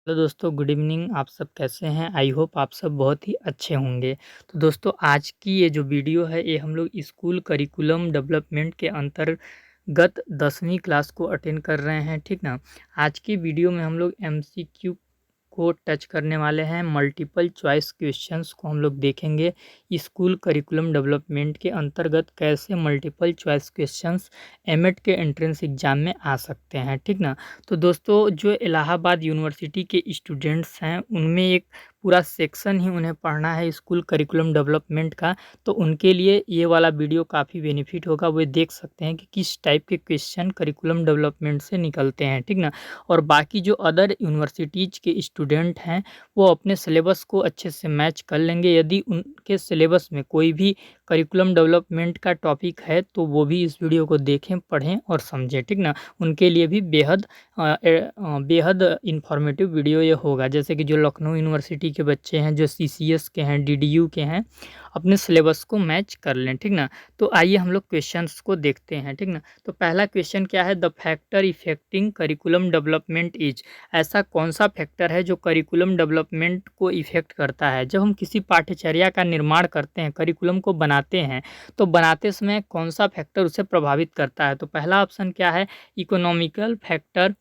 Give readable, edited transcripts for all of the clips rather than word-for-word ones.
Hello दोस्तों, good evening. आप सब कैसे हैं? आई होप आप सब बहुत ही अच्छे होंगे। तो दोस्तों, आज की ये जो वीडियो है, ये हम लोग स्कूल करिकुलम डेवलपमेंट के अंतर्गत 10वीं क्लास को अटेंड कर रहे हैं, ठीक ना। आज की वीडियो में हम लोग एमसीक्यू को टच करने वाले हैं। मल्टीपल चॉइस क्वेश्चंस को हम लोग देखेंगे। स्कूल करिकुलम डेवलपमेंट के अंतर्गत कैसे मल्टीपल चॉइस क्वेश्चंस एमएट के एंट्रेंस एग्जाम में आ सकते हैं, ठीक ना। तो दोस्तों, जो इलाहाबाद यूनिवर्सिटी के स्टूडेंट्स हैं, उनमें एक पूरा सेक्शन ही उन्हें पढ़ना है स्कूल करिकुलम डेवलपमेंट का। तो उनके लिए ये वाला वीडियो काफ़ी बेनिफिट होगा। वो देख सकते हैं कि किस टाइप के क्वेश्चन करिकुलम डेवलपमेंट से निकलते हैं, ठीक ना। और बाकी जो अदर यूनिवर्सिटीज़ के स्टूडेंट हैं, वो अपने सिलेबस को अच्छे से मैच कर लेंगे। यदि उनके सिलेबस में कोई भी करिकुलम डेवलपमेंट का टॉपिक है, तो वो भी इस वीडियो को देखें, पढ़ें और समझें, ठीक ना। उनके लिए भी बेहद इंफॉर्मेटिव वीडियो ये होगा। जैसे कि जो लखनऊ यूनिवर्सिटी के बच्चे हैं, जो सीसीएस के हैं, डीडीयू के हैं, अपने सिलेबस को मैच कर लें, ठीक ना। तो आइए हम लोग क्वेश्चंस को देखते हैं, ठीक ना। तो पहला क्वेश्चन क्या है? The factor affecting curriculum development is. ऐसा कौन सा फैक्टर है जो करिकुलम डेवलपमेंट को इफेक्ट करता है? जब हम किसी पाठ्यचर्या का निर्माण करते हैं, करिकुलम को बनाते हैं, तो बनाते समय कौन सा फैक्टर उसे प्रभावित करता है? तो पहला ऑप्शन क्या है? Economical factor.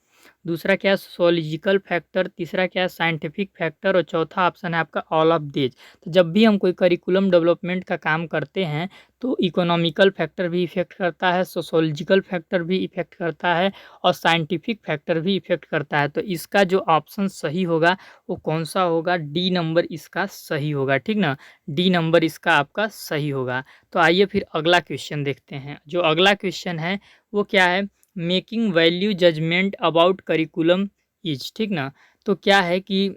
दूसरा क्या है? Sociological factor. तीसरा क्या है? Scientific factor. और चौथा ऑप्शन है आपका ऑल ऑफ दीज। तो जब भी हम कोई करिकुलम डेवलपमेंट का काम करते हैं, तो इकोनॉमिकल फैक्टर भी इफ़ेक्ट करता है, सोशियोलॉजिकल फैक्टर भी इफ़ेक्ट करता है, और साइंटिफिक फैक्टर भी इफ़ेक्ट करता है। तो इसका जो ऑप्शन सही होगा वो कौन सा होगा? डी नंबर इसका सही होगा, ठीक ना। डी नंबर इसका आपका सही होगा। तो आइए फिर अगला क्वेश्चन देखते हैं। जो अगला क्वेश्चन है वो क्या है? Making value judgement about curriculum is, ठीक ना। तो क्या है कि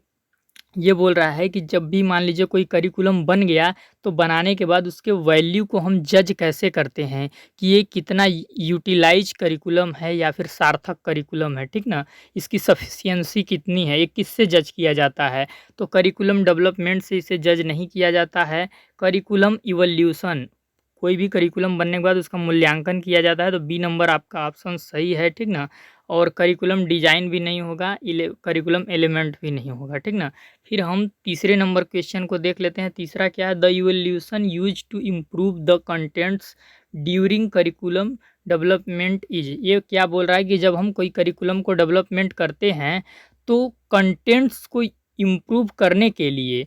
ये बोल रहा है कि जब भी मान लीजिए कोई करिकुलम बन गया, तो बनाने के बाद उसके वैल्यू को हम जज कैसे करते हैं कि ये कितना यूटिलाइज करिकुलम है या फिर सार्थक करिकुलम है, ठीक ना। इसकी सफिशिएंसी कितनी है, ये किससे जज किया जाता है? तो करिकुलम डेवलपमेंट से इसे जज नहीं किया जाता है। करिकुलम इवोल्यूशन, कोई भी करिकुलम बनने के बाद उसका मूल्यांकन किया जाता है। तो बी नंबर आपका ऑप्शन सही है, ठीक ना। और करिकुलम डिजाइन भी नहीं होगा, करिकुलम एलिमेंट भी नहीं होगा, ठीक ना। फिर हम तीसरे नंबर क्वेश्चन को देख लेते हैं। तीसरा क्या है? The evolution use to improve the contents during curriculum development is. ये क्या बोल रहा है कि जब हम कोई करिकुलम को डेवलपमेंट करते हैं, तो कंटेंट्स को इम्प्रूव करने के लिए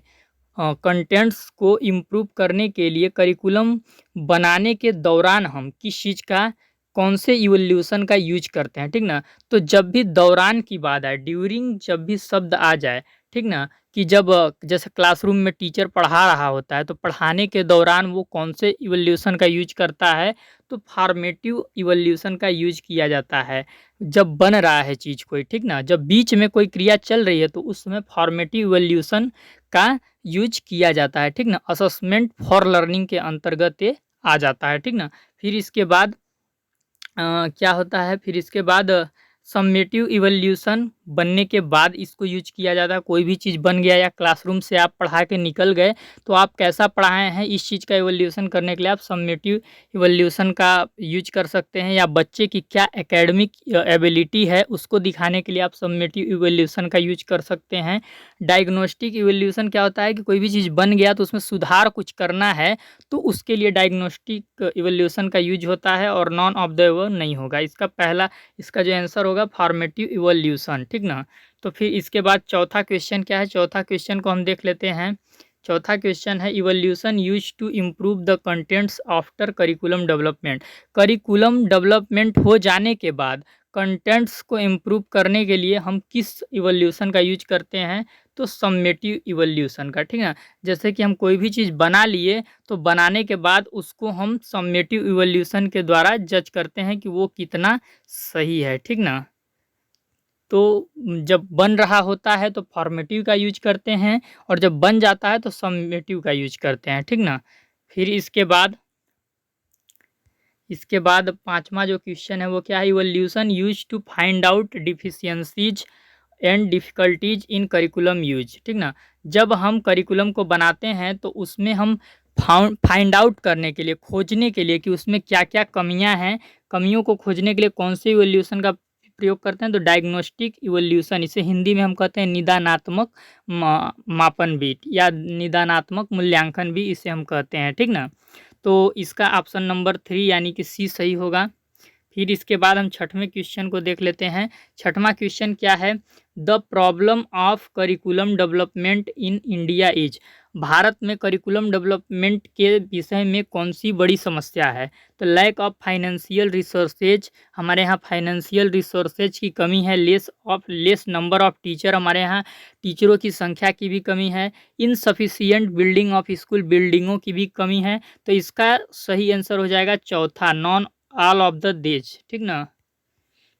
कंटेंट्स को इम्प्रूव करने के लिए करिकुलम बनाने के दौरान हम किस चीज़ का, कौन से इवोल्यूशन का यूज करते हैं, ठीक ना। तो जब भी दौरान की बात आए, ड्यूरिंग जब भी शब्द आ जाए, ठीक ना, कि जब जैसे क्लासरूम में टीचर पढ़ा रहा होता है, तो पढ़ाने के दौरान वो कौन से इवोल्यूशन का यूज करता है? तो फॉर्मेटिव इवोल्यूशन का यूज किया जाता है। जब बन रहा है चीज़ कोई, ठीक ना, जब बीच में कोई क्रिया चल रही है, तो उस समय फॉर्मेटिव इवोल्यूशन का यूज किया जाता है, ठीक ना। असेसमेंट फॉर लर्निंग के अंतर्गत ये आ जाता है, ठीक ना। फिर इसके बाद क्या होता है? फिर इसके बाद सम्मेटिव इवोल्यूशन बनने के बाद इसको यूज किया जाता है। कोई भी चीज़ बन गया या क्लासरूम से आप पढ़ा के निकल गए, तो आप कैसा पढ़ाए हैं, इस चीज़ का इवोल्यूशन करने के लिए आप सम्मेटिव इवोल्यूशन का यूज कर सकते हैं। या बच्चे की क्या एकेडमिक एबिलिटी है, उसको दिखाने के लिए आप सम्मेटिव इवोल्यूशन का यूज कर सकते हैं। डायग्नोस्टिक इवोल्यूशन क्या होता है कि कोई भी चीज़ बन गया तो उसमें सुधार कुछ करना है, तो उसके लिए डायग्नोस्टिक इवोल्यूशन का यूज होता है। और नॉन ऑफ द एबव नहीं होगा। इसका जो आंसर होगा फॉर्मेटिव इवोल्यूशन, ठीक ना। तो फिर इसके बाद चौथा क्वेश्चन क्या है? चौथा क्वेश्चन को हम देख लेते हैं। चौथा क्वेश्चन है evolution use to improve the contents after curriculum development. Curriculum development हो जाने के बाद कंटेंट्स को इम्प्रूव करने के लिए हम किस इवोल्यूशन का यूज करते हैं? तो सम्मेटिव इवोल्यूशन का, ठीक है। जैसे कि हम कोई भी चीज़ बना लिए, तो बनाने के बाद उसको हम सम्मेटिव इवोल्यूशन के द्वारा जज करते हैं कि वो कितना सही है, ठीक ना। तो जब बन रहा होता है तो फॉर्मेटिव का यूज करते हैं, और जब बन जाता है तो सम्मेटिव का यूज करते हैं, ठीक ना। फिर इसके बाद पांचवा जो क्वेश्चन है वो क्या है? Evolution use to find out deficiencies and difficulties in curriculum use, ठीक ना। जब हम करिकुलम को बनाते हैं, तो उसमें हम फाइंड आउट करने के लिए, खोजने के लिए कि उसमें क्या क्या कमियां हैं, कमियों को खोजने के लिए कौन से इवोल्यूशन का प्रयोग करते हैं तो डायग्नोस्टिक इवोल्यूशन, इसे हिंदी में हम कहते हैं निदानात्मक मापन भी या निदानात्मक मूल्यांकन भी इसे हम कहते हैं, ठीक ना। तो इसका ऑप्शन नंबर 3 यानी कि सी सही होगा। फिर इसके बाद हम छठवें क्वेश्चन को देख लेते हैं। छठवां क्वेश्चन क्या है, the problem of curriculum development in India is, Bharat में करिकुलम डेवलपमेंट के विषय में कौन सी बड़ी समस्या है। तो लैक ऑफ फाइनेंशियल रिसोर्सेज, हमारे यहाँ फाइनेंशियल रिसोर्सेज की कमी है। लेस नंबर ऑफ टीचर, हमारे यहाँ टीचरों की संख्या की भी कमी है। इनसफिशियंट बिल्डिंग ऑफ स्कूल, बिल्डिंगों की भी कमी है। तो इसका सही आंसर हो जाएगा चौथा, नॉन ऑल ऑफ द देज, ठीक ना।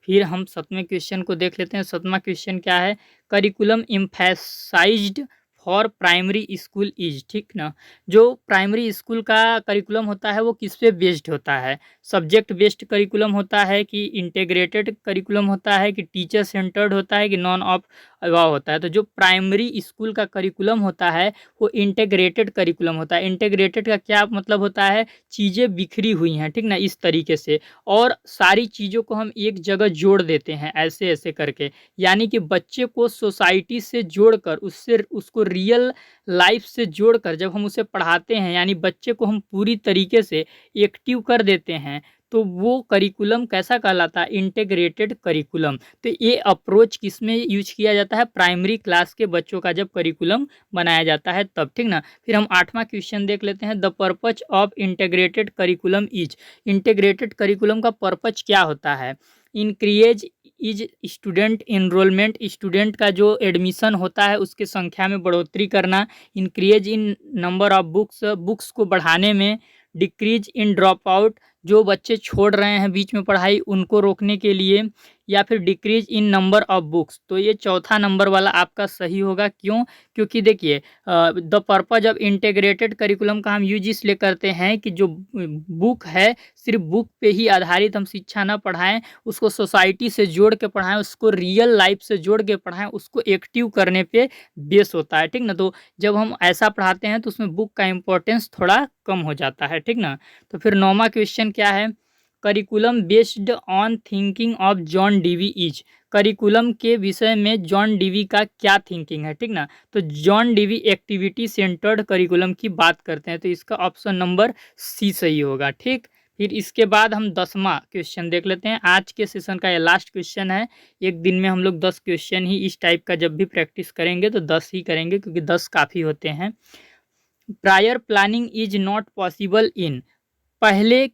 फिर हम 7वें क्वेश्चन को देख लेते हैं। 7वां क्वेश्चन क्या है, curriculum emphasised for primary school is, ठीक ना। जो प्राइमरी स्कूल का करिकुलम होता है वो किस पे बेस्ड होता है, सब्जेक्ट बेस्ड करिकुलम होता है कि इंटीग्रेटेड करिकुलम होता है कि टीचर सेंटर्ड होता है कि नॉन ऑफ अबव होता है। तो जो प्राइमरी स्कूल का करिकुलम होता है वो इंटीग्रेटेड करिकुलम होता है। इंटीग्रेटेड का क्या मतलब होता है, चीज़ें बिखरी हुई हैं, ठीक ना, इस तरीके से, और सारी चीज़ों को हम एक जगह जोड़ देते हैं ऐसे ऐसे करके, यानी कि बच्चे को सोसाइटी से जोड़कर उसको रियल लाइफ से जोड़कर जब हम उसे पढ़ाते हैं, यानी बच्चे को हम पूरी तरीके से एक्टिव कर देते हैं, तो वो करिकुलम कैसा कहलाता है, इंटीग्रेटेड करिकुलम। तो ये अप्रोच किस में यूज किया जाता है, प्राइमरी क्लास के बच्चों का जब करिकुलम बनाया जाता है तब, ठीक ना। फिर हम 8वां क्वेश्चन देख लेते हैं, the purpose of integrated curriculum is, integrated curriculum का पर्पज क्या होता है, increase is student enrolment, student का जो एडमिशन होता है उसके संख्या में बढ़ोतरी करना, increase in number of books को बढ़ाने में, डिक्रीज इन ड्रॉप आउट, जो बच्चे छोड़ रहे हैं बीच में पढ़ाई उनको रोकने के लिए, या फिर decrease in number of books. तो ये चौथा नंबर वाला आपका सही होगा। क्यों, क्योंकि देखिए the purpose of integrated curriculum का हम यूज इसलिए करते हैं कि जो बुक है सिर्फ बुक पे ही आधारित हम शिक्षा ना पढ़ाएं, उसको सोसाइटी से जोड़ के पढ़ाएं, उसको रियल लाइफ से जोड़ के पढ़ाएं, उसको एक्टिव करने पे बेस होता है, ठीक ना। तो जब हम ऐसा पढ़ाते हैं तो उसमें बुक का इम्पोर्टेंस थोड़ा कम हो जाता है, ठीक ना। तो फिर 9वां क्वेश्चन क्या है, curriculum based on thinking of John Dewey is, curriculum के विषय में जॉन डीवी का क्या थिंकिंग है, ठीक ना। तो John Dewey activity centred curriculum की बात करते हैं, तो इसका ऑप्शन नंबर सी सही होगा, ठीक। फिर इसके बाद हम 10वां क्वेश्चन देख लेते हैं। आज के सेशन का ये लास्ट क्वेश्चन है। एक दिन में हम लोग 10 क्वेश्चन ही इस टाइप का जब भी प्रैक्टिस करेंगे तो 10 ही करेंगे, क्योंकि 10 काफ़ी होते हैं। Prior planning is not possible in, पहले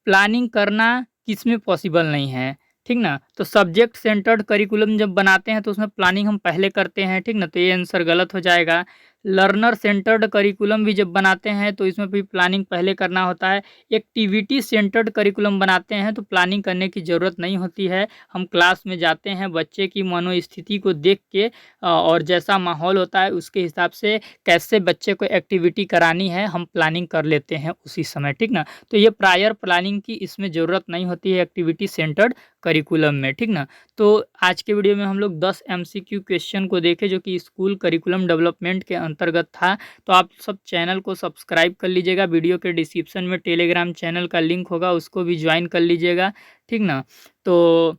प्लानिंग करना किस में पॉसिबल नहीं है, ठीक ना। तो सब्जेक्ट सेंटर्ड करिकुलम जब बनाते हैं तो उसमें प्लानिंग हम पहले करते हैं, ठीक ना, तो ये आंसर गलत हो जाएगा। लर्नर सेंटर्ड करिकुलम भी जब बनाते हैं तो इसमें भी प्लानिंग पहले करना होता है। एक्टिविटी सेंटर्ड करिकुलम बनाते हैं तो प्लानिंग करने की ज़रूरत नहीं होती है, हम क्लास में जाते हैं, बच्चे की मनोस्थिति को देख के और जैसा माहौल होता है उसके हिसाब से कैसे बच्चे को एक्टिविटी करानी है हम प्लानिंग कर लेते हैं उसी समय, ठीक ना। तो ये प्रायर प्लानिंग की इसमें ज़रूरत नहीं होती है एक्टिविटी सेंटर्ड करिकुलम में, ठीक ना। तो आज के वीडियो में हम लोग 10 MCQ क्वेश्चन को देखे जो कि स्कूल करिकुलम डेवलपमेंट के अंतर्गत था। तो आप सब चैनल को सब्सक्राइब कर लीजिएगा, वीडियो के डिस्क्रिप्शन में टेलीग्राम चैनल का लिंक होगा, उसको भी ज्वाइन कर लीजिएगा, ठीक ना। तो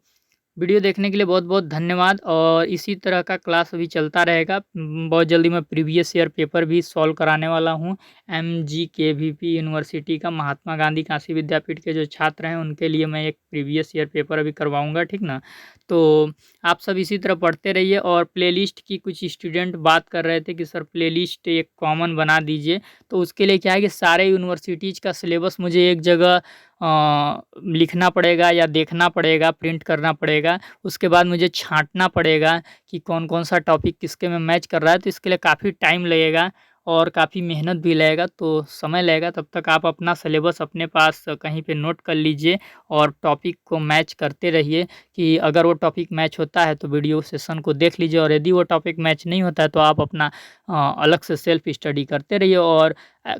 वीडियो देखने के लिए बहुत बहुत धन्यवाद, और इसी तरह का क्लास अभी चलता रहेगा। बहुत जल्दी मैं प्रीवियस ईयर पेपर भी सॉल्व कराने वाला हूँ। MGKVP यूनिवर्सिटी का, महात्मा गांधी काशी विद्यापीठ के जो छात्र हैं उनके लिए मैं एक प्रीवियस ईयर पेपर अभी करवाऊँगा, ठीक ना। तो आप सब इसी तरह पढ़ते रहिए। और प्लेलिस्ट की कुछ स्टूडेंट बात कर रहे थे कि सर प्लेलिस्ट एक कॉमन बना दीजिए, तो उसके लिए क्या है कि सारे यूनिवर्सिटीज़ का सिलेबस मुझे एक जगह लिखना पड़ेगा या देखना पड़ेगा, प्रिंट करना पड़ेगा, उसके बाद मुझे छाँटना पड़ेगा कि कौन कौन सा टॉपिक किसके में मैच कर रहा है। तो इसके लिए काफ़ी टाइम लगेगा और काफ़ी मेहनत भी लगेगा, तो समय लगेगा। तब तक आप अपना सिलेबस अपने पास कहीं पे नोट कर लीजिए और टॉपिक को मैच करते रहिए कि अगर वो टॉपिक मैच होता है तो वीडियो सेशन को देख लीजिए, और यदि वो टॉपिक मैच नहीं होता है तो आप अपना अलग से सेल्फ स्टडी करते रहिए। और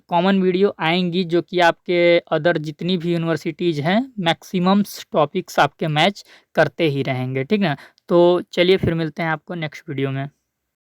कॉमन वीडियो आएंगी जो कि आपके अदर जितनी भी यूनिवर्सिटीज़ हैं मैक्सिमम टॉपिक्स आपके मैच करते ही रहेंगे, ठीक ना। तो चलिए फिर मिलते हैं आपको नेक्स्ट वीडियो में।